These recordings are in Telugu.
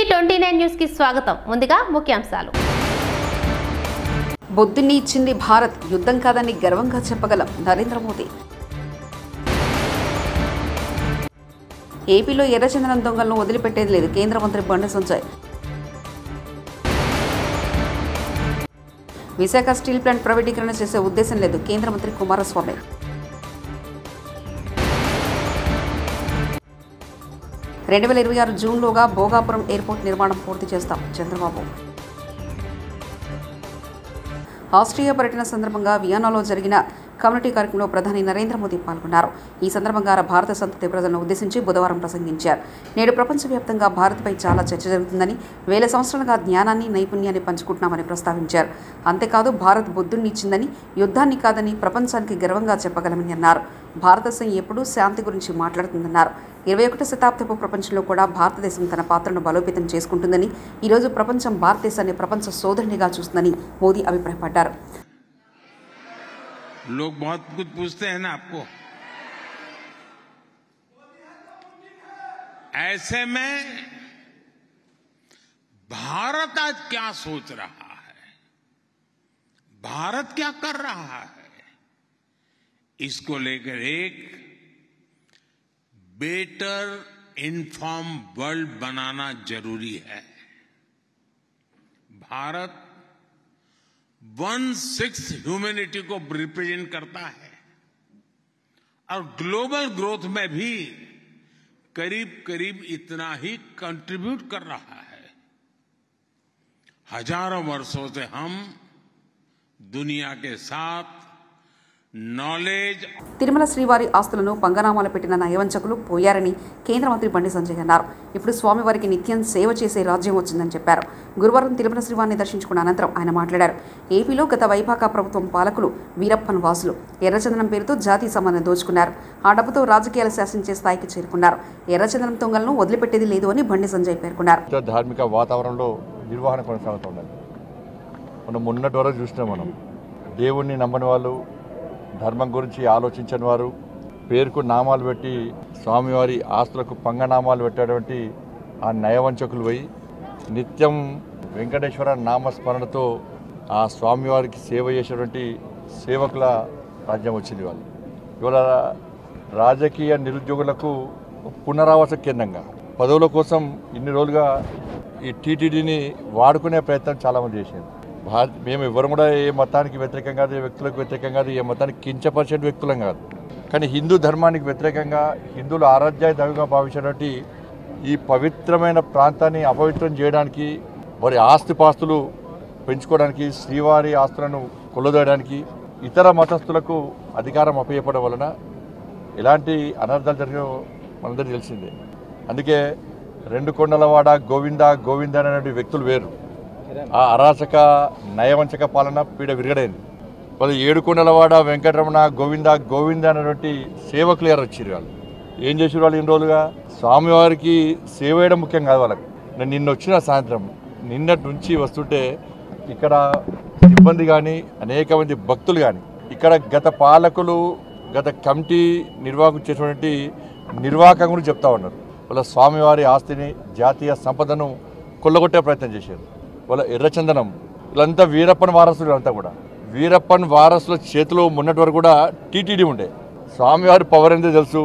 టీవీ29 న్యూస్ కి స్వాగతం. ముందుగా ముఖ్యాంశాలు. బుద్ధిని ఇచ్చింది భారత్, యుద్ధం కాదని గర్వంగా చెప్పగలం నరేంద్ర మోదీ. ఏపీలో ఎర్రచందనం దొంగలను వదిలిపెట్టేది లేదు కేంద్ర మంత్రి బండి సంజయ్. విశాఖ స్టీల్ ప్లాంట్ ప్రైవేటీకరణ చేసే ఉద్దేశం లేదు కేంద్ర మంత్రి కుమారస్వామి. 2026 జూన్లోగా భోగాపురం ఎయిర్పోర్ట్ నిర్మాణం పూర్తి చేస్తాం చంద్రబాబు. ఆస్ట్రియా పర్యటన సందర్భంగా వియన్నాలో జరిగిన కమ్యూనిటీ కార్యక్రమంలో ప్రధాని నరేంద్ర మోదీ పాల్గొన్నారు. ఈ సందర్భంగా భారత సంతతి ప్రజలను ఉద్దేశించి బుధవారం ప్రసంగించారు. నేడు ప్రపంచవ్యాప్తంగా భారత్పై చాలా చర్చ జరుగుతుందని, వేల సంవత్సరాలుగా జ్ఞానాన్ని నైపుణ్యాన్ని పంచుకుంటున్నామని ప్రస్తావించారు. అంతేకాదు భారత్ బుద్ధుణ్ణి ఇచ్చిందని, యుద్ధాన్ని కాదని ప్రపంచానికి గర్వంగా చెప్పగలమని అన్నారు. భారతదేశం ఎప్పుడూ శాంతి గురించి మాట్లాడుతుందన్నారు. 21వ శతాబ్దపు ప్రపంచంలో కూడా భారతదేశం తన పాత్రను బలోపేతం చేసుకుంటుందని, ఈరోజు ప్రపంచం భారతదేశాన్ని ప్రపంచ సోదరునిగా చూస్తుందని మోదీ అభిప్రాయపడ్డారు. लोग बहुत कुछ पूछते हैं ना आपको, ऐसे में भारत आज क्या सोच रहा है, भारत क्या कर रहा है, इसको लेकर एक बेटर इन्फॉर्म वर्ल्ड बनाना जरूरी है. भारत 1/6 ह्यूमैनिटी को रिप्रेजेंट करता है और ग्लोबल ग्रोथ में भी करीब करीब इतना ही कंट्रीब्यूट कर रहा है. हजारों वर्षों से हम दुनिया के साथ నాలెడ్జ్. తిరుమల శ్రీవారి ఆస్తులను పంగనామాలు పెట్టిన నయవంచకులు పోయారని కేంద్ర మంత్రి బండి సంజయ్ అన్నారు. ఇప్పుడు స్వామివారికి నిత్యం సేవ చేసే రాజ్యం వచ్చిందని చెప్పారు. గురువారం తిరుమల శ్రీవారిని దర్శించుకున్న అనంతరం ఆయన మాట్లాడారు. ఏపీలో గత వైపాకా ప్రభుత్వం పాలకులు వీరప్పన్ వాసులు ఎర్రచందనం పేరుతో జాతీయ సంబంధం దోచుకున్నారు. ఆ డబ్బుతో రాజకీయాలు శాసించే స్థాయికి చేరుకున్నారు. ఎర్రచందనం దొంగలను వదిలిపెట్టేది లేదు అని బండి సంజయ్ పేర్కొన్నారు. ధార్మిక వాతావరణంలో నిర్వహణ కొనసాగుతున్నది. మనం మొన్నటి వరకు చూసినాం. మనం దేవుణ్ణి నమ్మని వాళ్ళు, ధర్మం గురించి ఆలోచించని వారు, పేరుకు నామాలు పెట్టి స్వామివారి ఆస్తులకు పంగనామాలు పెట్టేటువంటి ఆ నయవంచకులు పోయి నిత్యం వెంకటేశ్వర నామస్మరణతో ఆ స్వామివారికి సేవ చేసేటువంటి సేవకుల రాజ్యం వచ్చింది. వాళ్ళు ఇవాళ రాజకీయ నిరుద్యోగులకు పునరావాస కేంద్రంగా పదవుల కోసం ఇన్ని రోజులుగా ఈ టీటీడీని వాడుకునే ప్రయత్నం చాలామంది చేసింది. మేము ఎవరు కూడా ఏ మతానికి వ్యతిరేకం కాదు, ఏ వ్యక్తులకు వ్యతిరేకం కాదు, ఏ మతానికి కించపరిచే వ్యక్తులం కాదు. కానీ హిందూ ధర్మానికి వ్యతిరేకంగా హిందువులు ఆరాధ్య దైవంగా భావించినటువంటి ఈ పవిత్రమైన ప్రాంతాన్ని అపవిత్రం చేయడానికి, వారి ఆస్తిపాస్తులు పెంచుకోవడానికి, శ్రీవారి ఆస్తులను కొల్లదోయడానికి ఇతర మతస్థులకు అధికారం అప్పచెప్పడం వలన ఎలాంటి అనర్థాలు జరిగినో మనందరికీ తెలిసిందే. అందుకే రెండు కొండలవాడ గోవింద గోవింద అనేటువంటి వ్యక్తులు వేరు. ఆ అరాచక నయవంచక పాలన పీడ విరగడైంది. వాళ్ళు ఏడుకొండలవాడ వెంకటరమణ గోవింద గోవింద అనేటువంటి సేవకులు ఎవరు వచ్చారు. వాళ్ళు ఏం చేసారు? వాళ్ళు ఇన్ని రోజులుగా స్వామివారికి సేవ చేయడం ముఖ్యం కాదు వాళ్ళకి. నేను నిన్న వచ్చిన సాయంత్రం, నిన్నటి నుంచి వస్తుంటే ఇక్కడ సిబ్బంది కానీ అనేక మంది భక్తులు కానీ ఇక్కడ గత పాలకులు, గత కమిటీ నిర్వాహకులు చేసినటువంటి నిర్వాహకం గురించి చెప్తా ఉన్నారు. వాళ్ళ స్వామివారి ఆస్తిని, జాతీయ సంపదను కొల్లగొట్టే ప్రయత్నం చేశారు. వాళ్ళ ఎర్రచందనం వీళ్ళంతా వీరప్పన్ వారసులు. అంతా కూడా వీరప్పన్ వారసుల చేతిలో మొన్నటి వరకు కూడా టీటీడీ ఉండే. స్వామివారి పవర్ ఎంతో తెలుసు,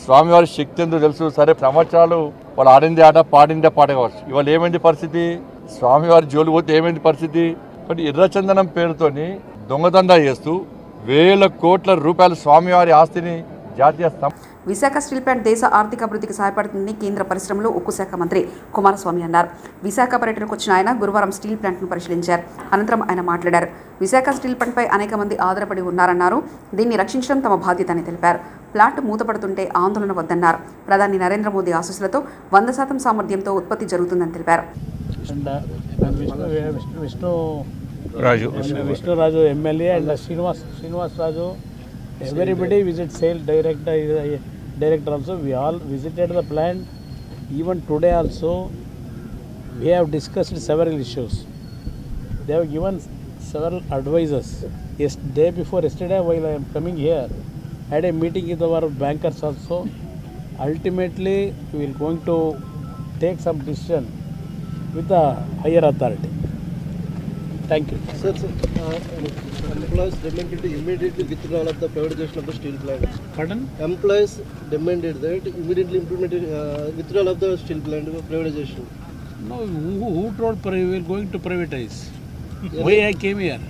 స్వామివారి శక్తి ఎంతో తెలుసు. సరే, సంవత్సరాలు వాళ్ళు ఆడిందే ఆట, పాడిందే పాట కావచ్చు. ఇవాళ ఏమైంది పరిస్థితి? స్వామివారి జోలు పోతే ఏమైంది పరిస్థితి? కాబట్టి ఎర్రచందనం పేరుతోని దొంగదందా చేస్తూ వేల కోట్ల రూపాయల స్వామివారి ఆస్తిని జాతీయ విశాఖ స్టీల్ ప్లాంట్ దేశ ఆర్థిక అభివృద్ధికి సహాయపడుతుందని కేంద్ర పరిశ్రమలు, ఉక్కు శాఖ మంత్రి కుమారస్వామి అన్నారు. విశాఖ పర్యటనకు వచ్చిన ఆయన గురువారం స్టీల్ ప్లాంట్ను పరిశీలించారు. అనంతరం ఆయన మాట్లాడారు. విశాఖ స్టీల్ ప్లాంట్పై అనేక మంది ఆధారపడి ఉన్నారన్నారు. దీన్ని రక్షించడం తమ బాధ్యత అని తెలిపారు. ప్లాంట్ మూతపడుతుంటే ఆందోళన వద్దన్నారు. ప్రధాని నరేంద్ర మోదీ ఆశీస్సులతో 100% సామర్థ్యంతో ఉత్పత్తి జరుగుతుందని తెలిపారు. Vishnu Raju MLA and Srinivas Raju. Everybody visit sale director also. We all visited the plant. Even today also we have discussed several issues. They have given several advices. Day before yesterday while I am coming here, I had a meeting with our bankers also. Ultimately we are going to take some decision with the higher authority. Thank you. Sir, employees demanded the immediate withdrawal of the privatization of the steel plant. Pardon? Employees demanded that immediately implemented withdrawal of the steel plant privatization. No, who told we are going to privatize? Why I came here?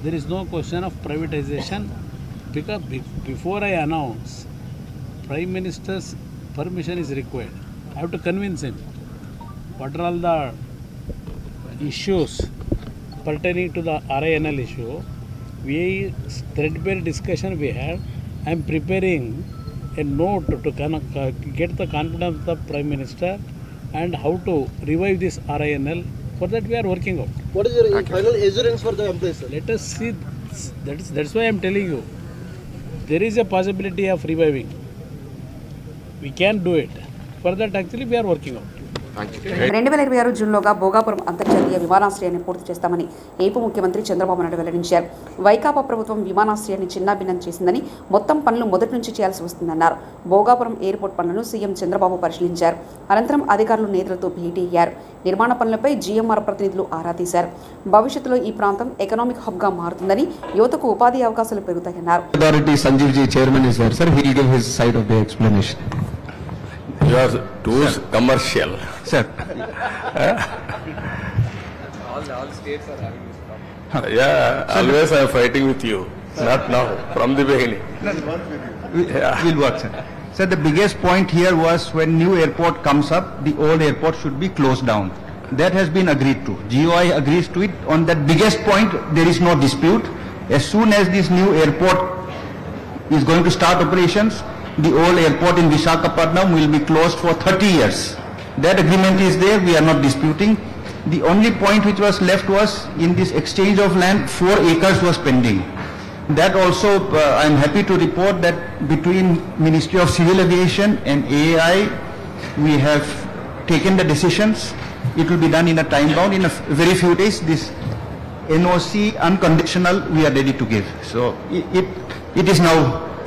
There is no question of privatization because before I announce, Prime Minister's permission is required. I have to convince him. What are all the issues pertaining to the RINL issue? We threadbare discussion we had. I am preparing a note to get the confidence of the Prime Minister and how to revive this RINL. For that we are working out. What is your final assurance for the employees, sir? Let us see. That's why I am telling you. There is a possibility of reviving. We can do it. For that actually we are working out. 2026 జూన్లోగా Bhogapuram అంతర్జాతీయ విమానాశ్రయాన్ని పూర్తి చేస్తామని ఏపీ ముఖ్యమంత్రి చంద్రబాబు నాయుడు వెల్లడించారు. వైకాపా ప్రభుత్వం విమానాశ్రయాన్ని చిన్నాభిన్నం చేసిందని, మొత్తం పనులు మొదటి నుంచి చేయాల్సి వస్తుందన్నారు. భోగాపురం ఎయిర్పోర్ట్ పనులను సీఎం చంద్రబాబు పరిశీలించారు. అనంతరం అధికారులు నేతలతో భేటీ అయ్యారు. నిర్మాణ పనులపై జీఎంఆర్ ప్రతినిధులు ఆరా తీశారు. భవిష్యత్తులో ఈ ప్రాంతం ఎకనామిక్ హబ్గా మారుతుందని, యువతకు ఉపాధి అవకాశాలు పెరుగుతాయన్నారు. You are too commercial. Sir. All states are having this problem. Yeah, always I am fighting with you. Not now, from the beginning. We'll work, sir. Sir, the biggest point here was when new airport comes up, the old airport should be closed down. That has been agreed to. GOI agrees to it. On that biggest point, there is no dispute. As soon as this new airport is going to start operations, the old airport in Visakhapatnam will be closed for 30 years. That agreement is there, we are not disputing. The only point which was left was in this exchange of land, 4 acres was pending. That also, I am happy to report that between Ministry of Civil Aviation and AAI, we have taken the decisions. It will be done in a time bound. In a very few days, this NOC unconditional we are ready to give. So it is now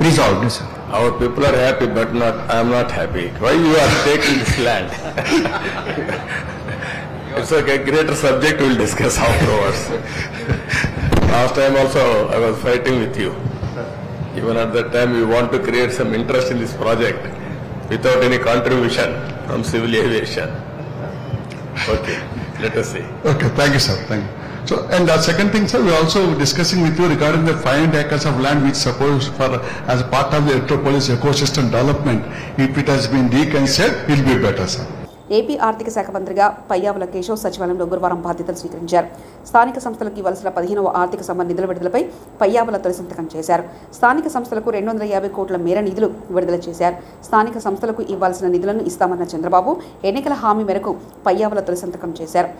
resolved. Sir. Our people are happy, but I am not happy. Why you are taking this land? It's a greater subject we will discuss afterwards. Last time also I was fighting with you. Even at that time we want to create some interest in this project without any contribution from civil aviation. Okay, let us see. Okay, thank you, sir. Thank you. So, and the second thing, sir, we are also discussing with you regarding the 500 acres of land which supposed for as a part of the Electropolis ecosystem development. If it has been reconsidered, it will be better, sir. AP ఆర్థిక శాఖ మంత్రిగా పయ్యావుల కేశవ్ సచివాలయంలో గురువారం బాధ్యతలు స్వీకరించారు. స్థానిక సంస్థలకు ఇవ్వాల్సిన 15వ ఆర్థిక సంబంధ నిధుల విడుదలపై పయ్యావుల తొలి సంతకం చేశారు. స్థానిక సంస్థలకు 250 కోట్ల మేర నిధులు విడుదల చేశారు. స్థానిక సంస్థలకు ఇవ్వాల్సిన నిధులను ఇస్తామన్న చంద్రబాబు ఎన్నికల హామీ మేరకు పయ్యావుల తొలి సంతకం చేశారు.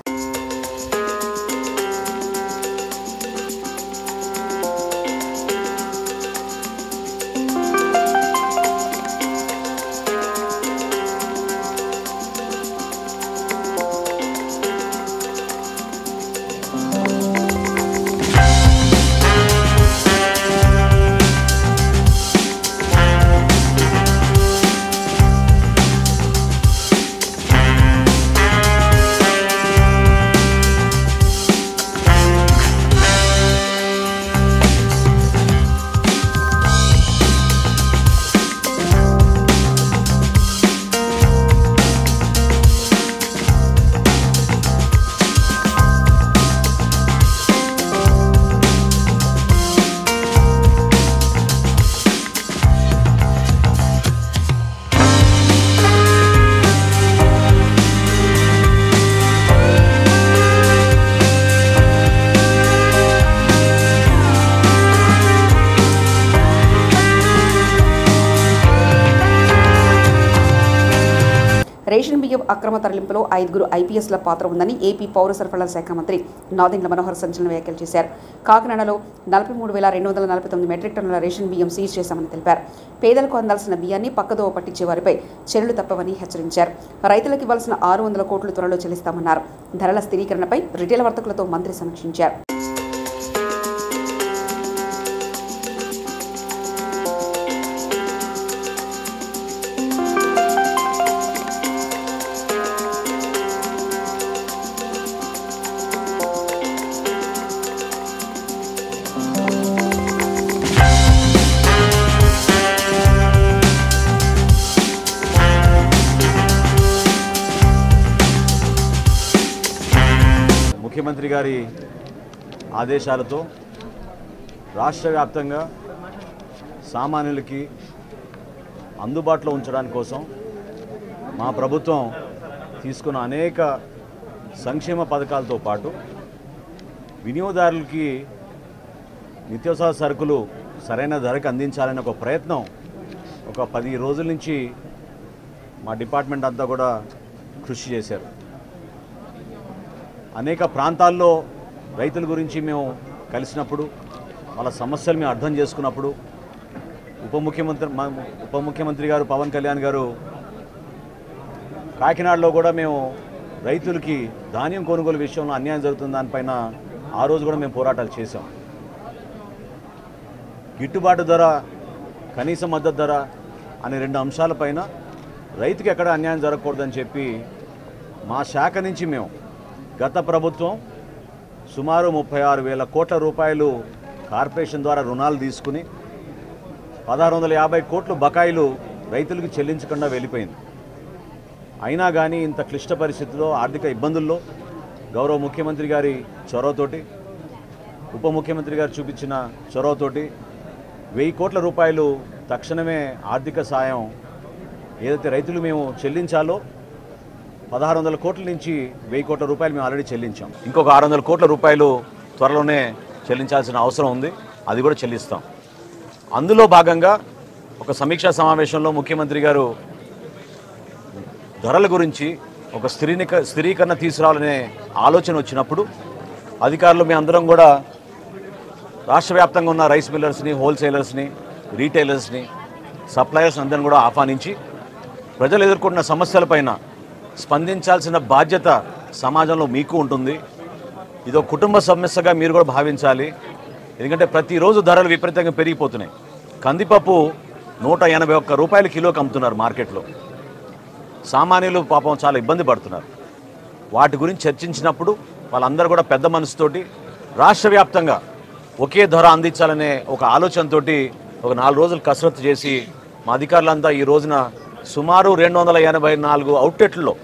రేషన్ బియ్యం అక్రమ తరలింపులో 5 ఐపీఎస్ల పాత్ర ఉందని ఏపీ పౌర సరఫరాల శాఖ మంత్రి నాదెండ్ల మనోహర్ సంచలన వ్యాఖ్యలు చేశారు. కాకినాడలో 43,249 మెట్రిక్ టన్నుల రేషన్ బియ్యం సీజ్ చేశామని తెలిపారు. పేదలకు అందాల్సిన బియ్యాన్ని పక్కదోవ పట్టించే వారిపై చర్యలు తప్పవని హెచ్చరించారు. రైతులకు ఇవ్వాల్సిన 600 కోట్లు త్వరలో చెల్లిస్తామన్నారు. ధరల స్థిరీకరణపై రిటైల్ వర్తకులతో మంత్రి సమీక్షించారు. ముఖ్యమంత్రి గారి ఆదేశాలతో రాష్ట్ర వ్యాప్తంగా సామాన్యులకి అందుబాటులో ఉంచడానికి కోసం మా ప్రభుత్వం తీసుకున్న అనేక సంక్షేమ పథకాలతో పాటు వినియోగదారులకి నిత్యావసర సరుకులు సరైన ధరకు అందించాలనే ఒక ప్రయత్నం ఒక 10 రోజుల నుంచి మా డిపార్ట్మెంట్ అంతా కూడా కృషి చేశారు. అనేక ప్రాంతాల్లో రైతుల గురించి మేము కలిసినప్పుడు వాళ్ళ సమస్యలు మేము అర్థం చేసుకున్నప్పుడు ఉప ముఖ్యమంత్రి గారు పవన్ కళ్యాణ్ గారు కాకినాడలో కూడా మేము రైతులకి ధాన్యం కొనుగోలు విషయంలో అన్యాయం జరుగుతున్న దానిపైన ఆ రోజు కూడా మేము పోరాటాలు చేశాం. గిట్టుబాటు ధర, కనీస మద్దతు ధర అనే 2 అంశాలపైన రైతుకి ఎక్కడ అన్యాయం జరగకూడదని చెప్పి మా శాఖ నుంచి మేము గత ప్రభుత్వం సుమారు 36,000 కోట్ల రూపాయలు కార్పొరేషన్ ద్వారా రుణాలు తీసుకుని 1,650 కోట్లు బకాయిలు రైతులకు చెల్లించకుండా వెళ్ళిపోయింది. అయినా కానీ ఇంత క్లిష్ట పరిస్థితుల్లో, ఆర్థిక ఇబ్బందుల్లో గౌరవ ముఖ్యమంత్రి గారి చొరవతోటి, ఉప ముఖ్యమంత్రి గారు చూపించిన చొరవతోటి 1000 కోట్ల రూపాయలు తక్షణమే ఆర్థిక సాయం ఏదైతే రైతులు మేము చెల్లించాలో 1,600 కోట్ల నుంచి 1000 కోట్ల రూపాయలు మేము ఆల్రెడీ చెల్లించాం. ఇంకొక 600 కోట్ల రూపాయలు త్వరలోనే చెల్లించాల్సిన అవసరం ఉంది. అది కూడా చెల్లిస్తాం. అందులో భాగంగా ఒక సమీక్షా సమావేశంలో ముఖ్యమంత్రి గారు ధరల గురించి ఒక స్థిరీకరణ తీసుకురావాలనే ఆలోచన వచ్చినప్పుడు అధికారులు మీ అందరం కూడా రాష్ట్ర వ్యాప్తంగా ఉన్న రైస్ మిల్లర్స్ని, హోల్సేలర్స్ని, రీటైలర్స్ని, సప్లయర్స్ అందరిని కూడా ఆహ్వానించి ప్రజలు ఎదుర్కొంటున్న సమస్యలపైన స్పందించాల్సిన బాధ్యత సమాజంలో మీకు ఉంటుంది. ఇదో కుటుంబ సమస్యగా మీరు కూడా భావించాలి. ఎందుకంటే ప్రతిరోజు ధరలు విపరీతంగా పెరిగిపోతున్నాయి. కందిపప్పు 181 రూపాయలు కిలోకి అమ్ముతున్నారు మార్కెట్లో. సామాన్యులు పాపం చాలా ఇబ్బంది పడుతున్నారు. వాటి గురించి చర్చించినప్పుడు వాళ్ళందరూ కూడా పెద్ద మనసుతోటి రాష్ట్ర వ్యాప్తంగా ఒకే ధర అందించాలనే ఒక ఆలోచనతో ఒక 4 రోజులు కసరత్తు చేసి మా అధికారులంతా ఈ రోజున సుమారు 284 అవుట్లెట్లలో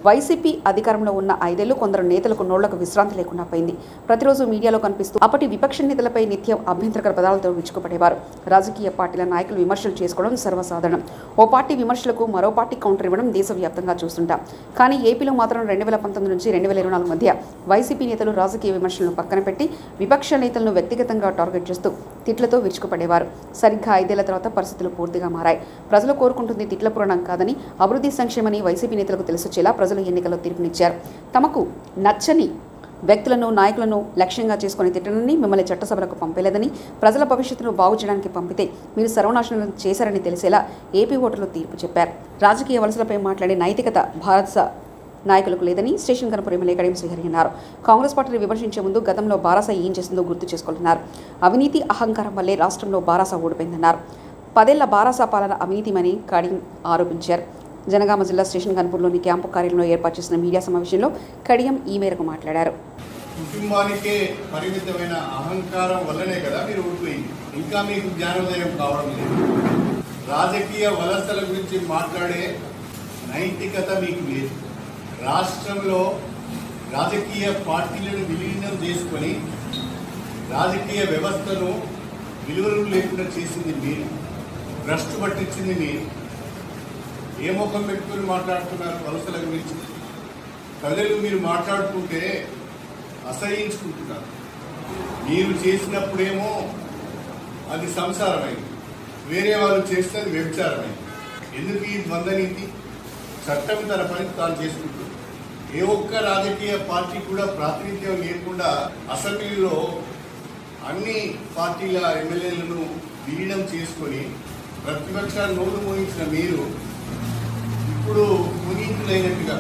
వైసీపీ అధికారంలో ఉన్న 5 ఏళ్లు కొందరు నేతలకు నోళ్లకు విశ్రాంతి లేకుండా పోయింది. ప్రతిరోజు మీడియాలో కనిపిస్తూ అప్పటి విపక్ష నేతలపై నిత్యం అభ్యంతరకర పదాలతో విరుచుకుపడేవారు. రాజకీయ పార్టీల నాయకులు విమర్శలు చేసుకోవడం సర్వసాధారణం. ఓ పార్టీ విమర్శలకు మరో పార్టీ కౌంటర్ ఇవ్వడం దేశవ్యాప్తంగా చూస్తుంటాం. కానీ ఏపీలో మాత్రం 2019 నుంచి 2024 మధ్య వైసీపీ నేతలు రాజకీయ విమర్శలను పక్కన పెట్టి విపక్ష నేతలను వ్యక్తిగతంగా టార్గెట్ చేస్తూ తిట్లతో విరుచుకుపడేవారు. సరిగ్గా 5 ఏళ్ల తర్వాత పరిస్థితులు పూర్తిగా మారాయి. ప్రజలు కోరుకుంటుంది తిట్ల పురాణం కాదని, అభివృద్ధి సంక్షేమని వైసీపీ నేతలకు తెలిసొచ్చేలా ప్రజలు ఎన్నికల్లో తీర్పునిచ్చారు. తమకు నచ్చని వ్యక్తులను, నాయకులను లక్ష్యంగా చేసుకుని తిట్టనని, మిమ్మల్ని చట్టసభలకు పంపలేదని, ప్రజల భవిష్యత్తును బాగు చేయడానికి పంపితే మీరు సర్వనాశనం చేశారని తెలిసేలా ఏపీ ఓటర్లు తీర్పు చెప్పారు. రాజకీయ వలసలపై మాట్లాడే నైతికత భారత నాయకులకు లేదని స్టేషన్ కనుపురం ఎమ్మెల్యే కడియం శ్రీహరి అన్నారు. కాంగ్రెస్ పార్టీని విమర్శించే ముందు గతంలో బారాస ఏం చేసిందో గుర్తు చేసుకుంటున్నారు. అవినీతి, అహంకారం వల్లే రాష్ట్రంలో బారాస ఓడిపోయిందన్నారు. 10 ఏళ్ల బారాస పాలన అవినీతిమని కడియం ఆరోపించారు. జనగామ జిల్లా స్టేషన్ కనుపూర్లోని క్యాంపు కార్యాలయంలో ఏర్పాటు చేసిన మీడియా సమావేశంలో కడియం ఈ మేరకు మాట్లాడారు. కుటుంబానికే పరిమితమైన అహంకారం వల్లనే కదా మీరు ఓడిపోయింది. ఇంకా మీకు జ్ఞానోదయం కావడం లేదు. రాజకీయ వలసల గురించి మాట్లాడే నైతికత మీకు లేదు. రాష్ట్రంలో రాజకీయ పార్టీలను విలీనం చేసుకొని రాజకీయ వ్యవస్థను విలువలు లేకుండా చేసింది మీరు. భ్రష్టు పట్టించింది మీరు. ఏ ముఖం పెట్టుకుని మాట్లాడుతున్నారు వలసల గురించి? ప్రజలు మీరు మాట్లాడుతుంటే అసహించుకుంటున్నారు. మీరు చేసినప్పుడేమో అది సంసారమైంది, వేరే వాళ్ళు చేస్తే అది వ్యభిచారమైంది. ఎందుకు ఈ ద్వంద్వనీతి? చట్టం తన పని తాను చేసుకుంటుంది. ఏ ఒక్క రాజకీయ పార్టీ కూడా ప్రాతినిధ్యం లేకుండా అసెంబ్లీలో అన్ని పార్టీల ఎమ్మెల్యేలను విలీనం చేసుకొని ప్రతిపక్షాన్ని నోరు మోయించిన మీరు ఇప్పుడు పునీతులైనట్టుగా.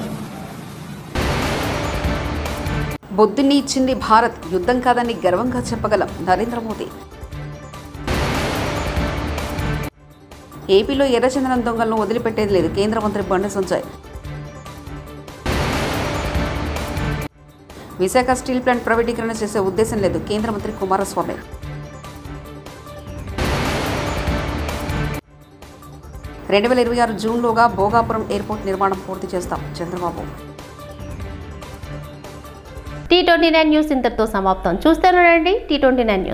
బొద్దుని ఇచ్చింది భారత్, యుద్ధం కాదని గర్వంగా చెప్పగలం నరేంద్ర మోదీ. ఏపీలో ఎర్రచందనం దొంగలను వదిలిపెట్టేది లేదు కేంద్ర మంత్రి బండి సంజయ్. విశాఖ స్టీల్ ప్లాంట్ ప్రైవేటీకరణ చేసే ఉద్దేశం లేదు కేంద్ర మంత్రి కుమారస్వామి. జూన్లోగా భోగాపురం ఎయిర్పోర్ట్ నిర్మాణం పూర్తి చేస్తాం చంద్రబాబు. T29 న్యూస్ ఇంతటితో సమాప్తం. చూస్తూనే ఉండండి T29 న్యూస్.